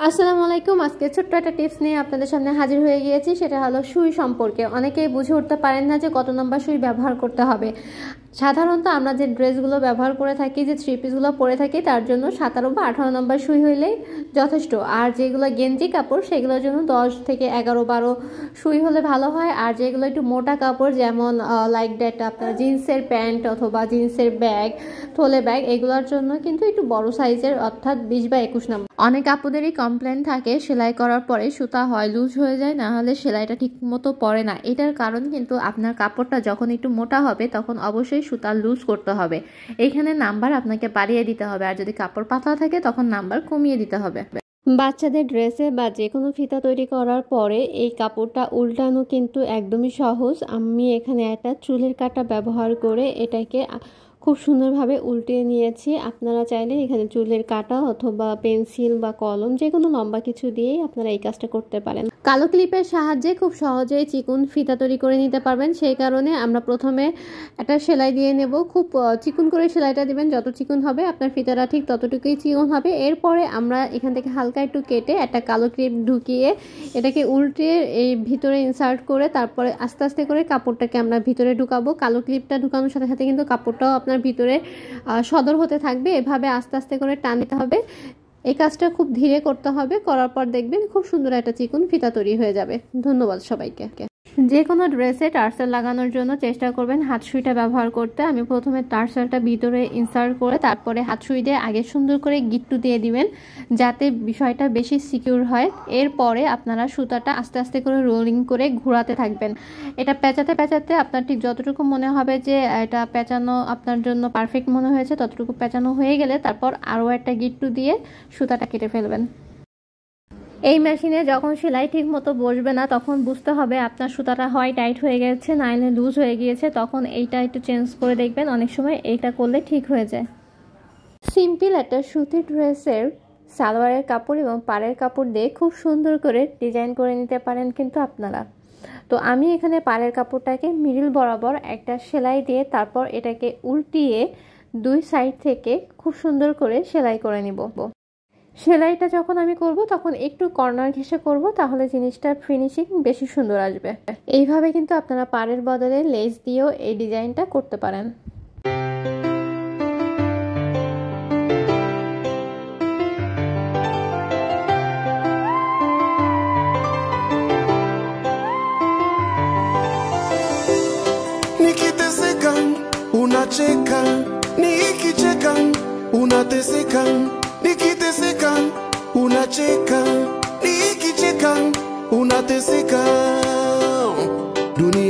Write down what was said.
আসসালামু আলাইকুম। আজকে ছোট্ট একটা টিপস নিয়ে আপনাদের সামনে হাজির হয়ে গিয়েছি। সেটা হলো সুই সম্পর্কে। অনেকেই বুঝে উঠতে পারেন না যে কত নম্বর সুই ব্যবহার করতে হবে। সাধারণত আমরা যে ড্রেসগুলো ব্যবহার করে থাকি, যে থ্রি পিসগুলো পরে থাকি, তার জন্য 17 বা 18 নম্বর সুই হইলেই যথেষ্ট। আর যেগুলো গেঞ্জি কাপড় সেগুলোর জন্য 10 থেকে 11-12 সুই হলে ভালো হয়। আর যেগুলো একটু মোটা কাপড়, যেমন লাইক দ্যাট আপনার জিন্সের প্যান্ট অথবা জিন্সের ব্যাগ, থলে ব্যাগ, এগুলোর জন্য কিন্তু একটু বড় সাইজের, অর্থাৎ 20 বা 21 নম্বর। অনেক আপুদেরই কমপ্লেন থাকে সেলাই করার পরে সুতা হয় লুজ হয়ে যায়, না হলে সেলাইটা ঠিক মতো পড়ে না। এটার কারণ কিন্তু আপনার কাপড়টা যখন একটু মোটা হবে তখন অবশ্যই সুতা লুজ করতে হবে। এইখানে নাম্বার আপনাকে বাড়িয়ে দিতে হবে, আর যদি কাপড় পাতলা থাকে তখন নাম্বার কমিয়ে দিতে হবে। বাচ্চাদের ড্রেসে বা যে কোনো ফিতা তৈরি করার পরে এই কাপড়টা উল্টানো কিন্তু একদমই সহজ। আমি এখানে একটা চুলের কাঁটা ব্যবহার করে এটাকে খুব সুন্দরভাবে উল্টিয়ে নিয়েছি। আপনারা চাইলে এখানে চুলের কাঁটা অথবা পেন্সিল বা কলম, যে কোনো লম্বা কিছু দিয়েই আপনারা এই কাজটা করতে পারেন। কালো ক্লিপের সাহায্যে খুব সহজেই চিকন ফিতা তৈরি করে নিতে পারবেন। সেই কারণে আমরা প্রথমে একটা সেলাই দিয়ে নেব। খুব চিকন করে সেলাইটা দিবেন, যত চিকন হবে আপনার ফিতাটা ঠিক ততটুকুই চিকন হবে। এরপরে আমরা এখান থেকে হালকা একটু কেটে একটা কালো ক্লিপ ঢুকিয়ে এটাকে উল্টে এই ভিতরে ইনসার্ট করে তারপরে আস্তে আস্তে করে কাপড়টাকে আমরা ভিতরে ঢুকাবো। কালো ক্লিপটা ঢুকানোর সাথে সাথে কিন্তু কাপড়টাও আপনার ভিতরে সদর হতে থাকবে। এভাবে আস্তে আস্তে করে টান দিতে হবে। এই কাজটা খুব ধীরে করতে হবে। করার পর দেখবেন খুব সুন্দর একটা চিকন ফিতা তৈরি হয়ে যাবে। ধন্যবাদ সবাইকে। যে কোনো ড্রেসে টার্সেল লাগানোর জন্য চেষ্টা করবেন হাত সুইটা ব্যবহার করতে। আমি প্রথমে টার্সেলটা ভিতরে ইনসার্ট করে তারপরে হাত সুই দিয়ে আগে সুন্দর করে গিট্টু দিয়ে দিবেন, যাতে বিষয়টা বেশি সিকিউর হয়। এরপরে আপনারা সুতাটা আস্তে আস্তে করে রোলিং করে ঘোরাতে থাকবেন। এটা পেঁচাতে পেঁচাতে আপনার ঠিক যতটুকু মনে হবে যে এটা পেঁচানো আপনার জন্য পারফেক্ট মনে হয়েছে, ততটুকু পেঁচানো হয়ে গেলে তারপর আরও একটা গিট্টু দিয়ে সুতাটা কেটে ফেলবেন। এই মেশিনে যখন সেলাই ঠিক মতো বসবে না তখন বুঝতে হবে আপনার সুতাটা হয় টাইট হয়ে গেছে, নাইলে লুজ হয়ে গিয়েছে। তখন এইটা একটু চেঞ্জ করে দেখবেন, অনেক সময় এইটা করলে ঠিক হয়ে যায়। সিম্পল একটা সুতির ড্রেসের সালোয়ারের কাপড় এবং পাড়ের কাপড় দিয়ে খুব সুন্দর করে ডিজাইন করে নিতে পারেন কিন্তু আপনারা। তো আমি এখানে পাড়ের কাপড়টাকে মিডল বরাবর একটা সেলাই দিয়ে তারপর এটাকে উল্টিয়ে দুই সাইড থেকে খুব সুন্দর করে সেলাই করে নিব। সেলাইটা যখন আমি করব তখন একটু কর্নার ঘেঁষে করব, তাহলে জিনিসটার ফিনিশিং বেশি সুন্দর আসবে। এইভাবে কিন্তু আপনারা পাড়ের বদলে লেস দিয়েও এই ডিজাইনটা করতে পারেন। Nikiteseka unacheka, nikicheka unateseka. Nikiteseka unacheka, nikicheka unateseka. Dunia